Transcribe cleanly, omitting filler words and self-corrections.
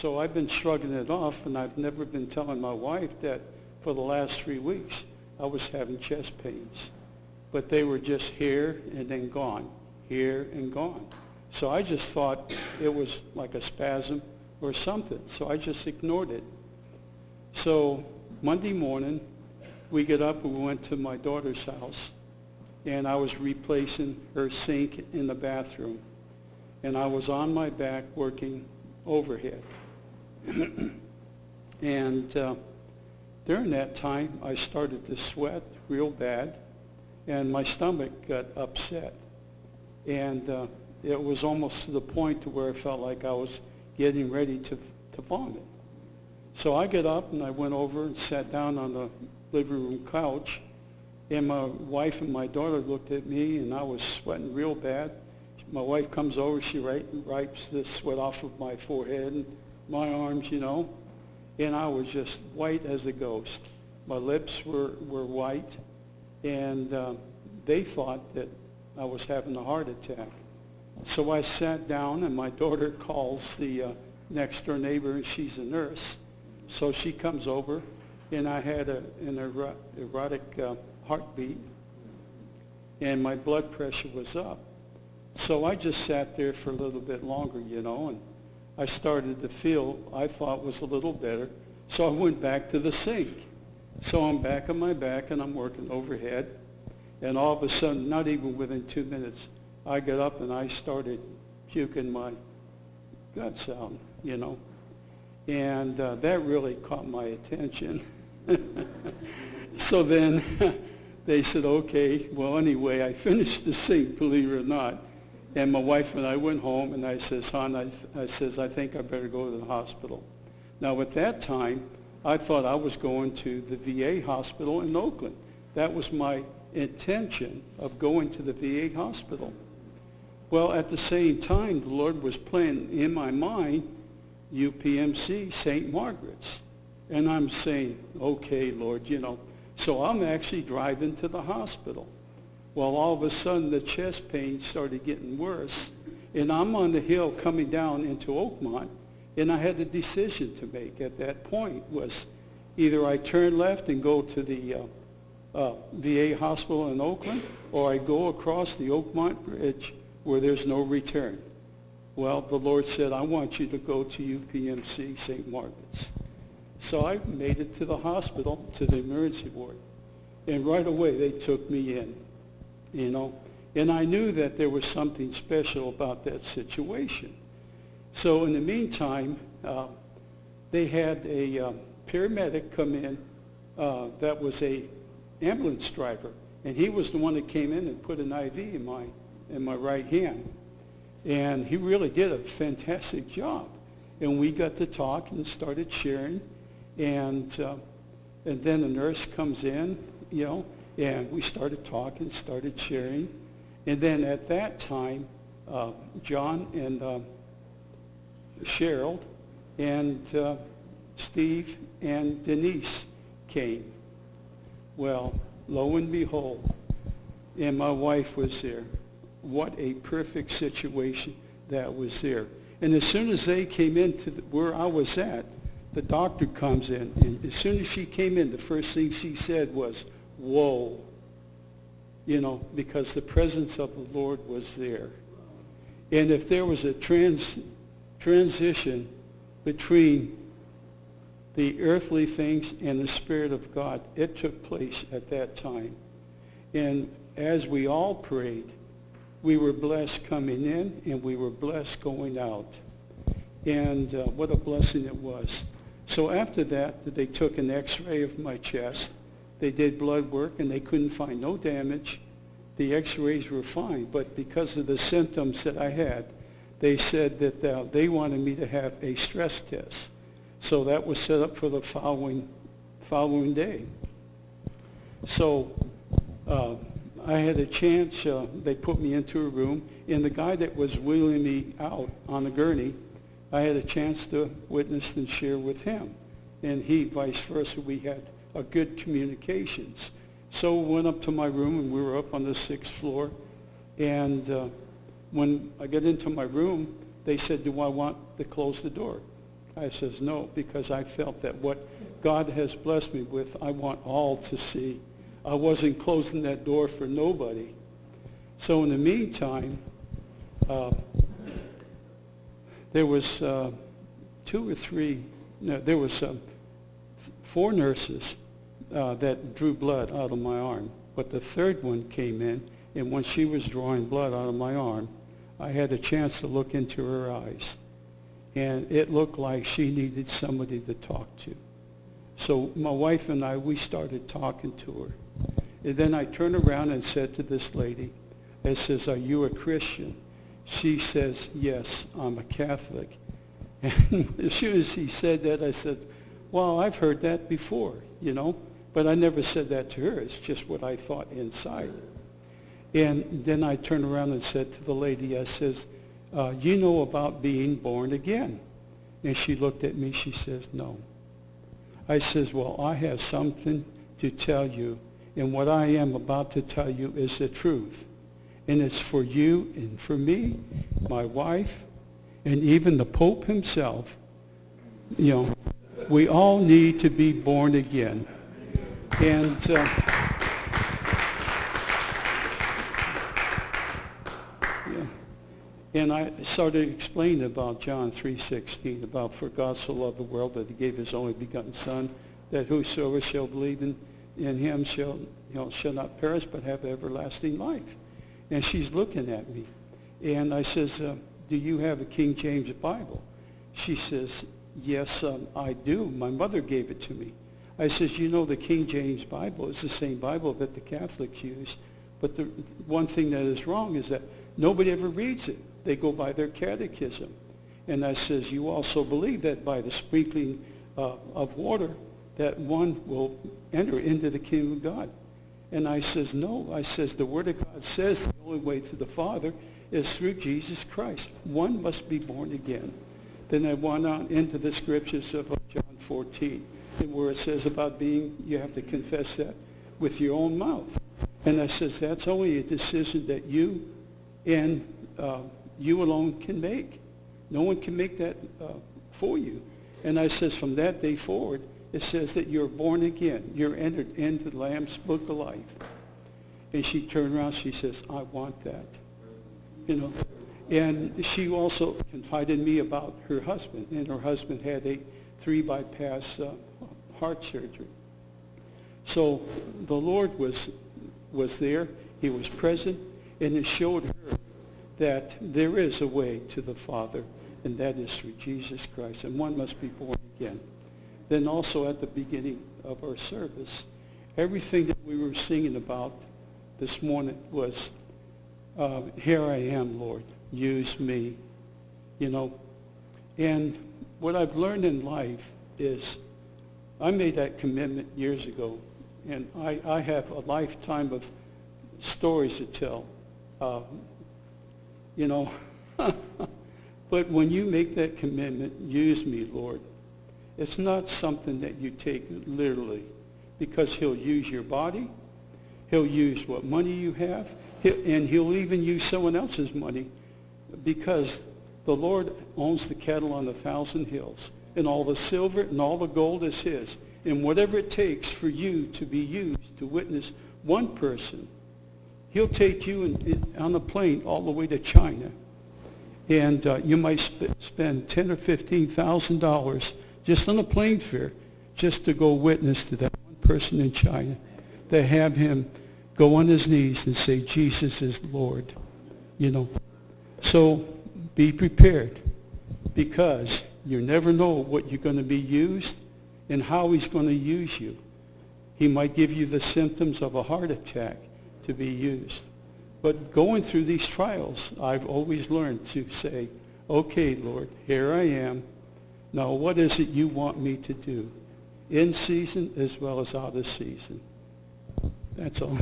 So I've been shrugging it off, and I've never been telling my wife that for the last 3 weeks I was having chest pains. But they were just here and then gone, here and gone. So I just thought it was like a spasm or something. So I just ignored it. So Monday morning, we get up and we went to my daughter's house, and I was replacing her sink in the bathroom. And I was on my back working overhead. And during that time, I started to sweat real bad, and my stomach got upset. And it was almost to the point to where I felt like I was getting ready to vomit. So I got up and I went over and sat down on the living room couch, and my wife and my daughter looked at me, and I was sweating real bad. My wife comes over, she wipes the sweat off of my forehead and my arms, and I was just white as a ghost. My lips were white, and they thought that I was having a heart attack. So I sat down, and my daughter calls the next door neighbor, and she's a nurse. So she comes over, and I had an erotic heartbeat, and my blood pressure was up. So I just sat there for a little bit longer, and I started to feel, I thought, was a little better. So I went back to the sink. So I'm back on my back, and I'm working overhead. And all of a sudden, not even within 2 minutes, I got up and I started puking my guts out, And that really caught my attention. So then they said, okay, well, anyway, I finished the sink, believe it or not. And my wife and I went home, and I says, hon, I think I better go to the hospital. Now, at that time, I thought I was going to the VA hospital in Oakland. That was my intention of going to the VA hospital. Well, at the same time, the Lord was playing in my mind UPMC, St. Margaret's. And I'm saying, okay, Lord, So I'm actually driving to the hospital. Well, all of a sudden, the chest pain started getting worse. And I'm on the hill coming down into Oakmont, and I had a decision to make at that point. Was either I turn left and go to the VA hospital in Oakland, or I go across the Oakmont Bridge where there's no return. Well, the Lord said, I want you to go to UPMC St. Margaret's. So I made it to the hospital, to the emergency ward. And right away, they took me in, And I knew that there was something special about that situation. So in the meantime, they had a paramedic come in that was a ambulance driver. And he was the one that came in and put an IV in my right hand. And he really did a fantastic job. And we got to talk and started sharing. And then the nurse comes in, and we started talking, started sharing. And then at that time, John and Cheryl and Steve and Denise came. Well, lo and behold, and my wife was there. What a perfect situation that was there. And as soon as they came into where I was at, the doctor comes in, and as soon as she came in, the first thing she said was, whoa, because the presence of the Lord was there. And if there was a transition between the earthly things and the Spirit of God, it took place at that time. And as we all prayed, we were blessed coming in, and we were blessed going out. And what a blessing it was. So after that, they took an x-ray of my chest. They did blood work, and they couldn't find no damage. The x-rays were fine, but because of the symptoms that I had, they said that they wanted me to have a stress test. So that was set up for the following day. So I had a chance. They put me into a room, and the guy that was wheeling me out on the gurney, I had a chance to witness and share with him. And he, vice versa, we had a good communications. So we went up to my room, and we were up on the 6th floor. And when I got into my room, they said, do I want to close the door? I says, no, because I felt that what God has blessed me with, I want all to see. I wasn't closing that door for nobody. So in the meantime, there was there was 4 nurses that drew blood out of my arm. But the third one came in, and when she was drawing blood out of my arm, I had a chance to look into her eyes. And it looked like she needed somebody to talk to. So my wife and I, we started talking to her. And then I turned around and said to this lady, I says, are you a Christian? She says, yes, I'm a Catholic. And as soon as she said that, I said, well, I've heard that before, you know. But I never said that to her. It's just what I thought inside. And then I turned around and said to the lady, I says, you know about being born again? And she looked at me. She says, no. I says, well, I have something to tell you. And what I am about to tell you is the truth. And it's for you and for me, my wife, and even the Pope himself. You know, we all need to be born again. And and I started explaining about John 3:16, about for God so loved the world that he gave his only begotten Son, that whosoever shall believe in him shall not perish but have everlasting life. And she's looking at me. And I says, do you have a King James Bible? She says, yes, I do. My mother gave it to me. I says, you know, the King James Bible is the same Bible that the Catholics use. But the one thing that is wrong is that nobody ever reads it. They go by their catechism. And I says, you also believe that by the sprinkling of water, that one will enter into the kingdom of God. And I says, no. I says, the Word of God says the only way to the Father is through Jesus Christ. One must be born again. Then I went on into the scriptures of John 14, where it says about you have to confess that with your own mouth. And I says, that's only a decision that you and you alone can make. No one can make that for you. And I says, from that day forward, it says that you're born again. You're entered into the Lamb's Book of Life. And she turned around, she says, I want that. You know. And she also confided me about her husband. And her husband had a 3 bypass heart surgery. So the Lord was there. He was present. And it showed her that there is a way to the Father, and that is through Jesus Christ. And one must be born again. Then also at the beginning of our service, everything that we were singing about this morning was, here I am, Lord, use me, you know. And what I've learned in life is I made that commitment years ago, and I have a lifetime of stories to tell, you know. But when you make that commitment, use me, Lord, it's not something that you take literally, because he'll use your body, he'll use what money you have, and he'll even use someone else's money, because the Lord owns the cattle on 1,000 hills, and all the silver and all the gold is his. And whatever it takes for you to be used to witness one person, he'll take you on a plane all the way to China. And you might spend $10,000 or $15,000 just on a plane fare, just to go witness to that one person in China, to have him go on his knees and say, Jesus is Lord, you know. So be prepared, because you never know what you're going to be used and how he's going to use you. He might give you the symptoms of a heart attack to be used. But going through these trials, I've always learned to say, okay, Lord, here I am. Now, what is it you want me to do? In season as well as out of season. That's all.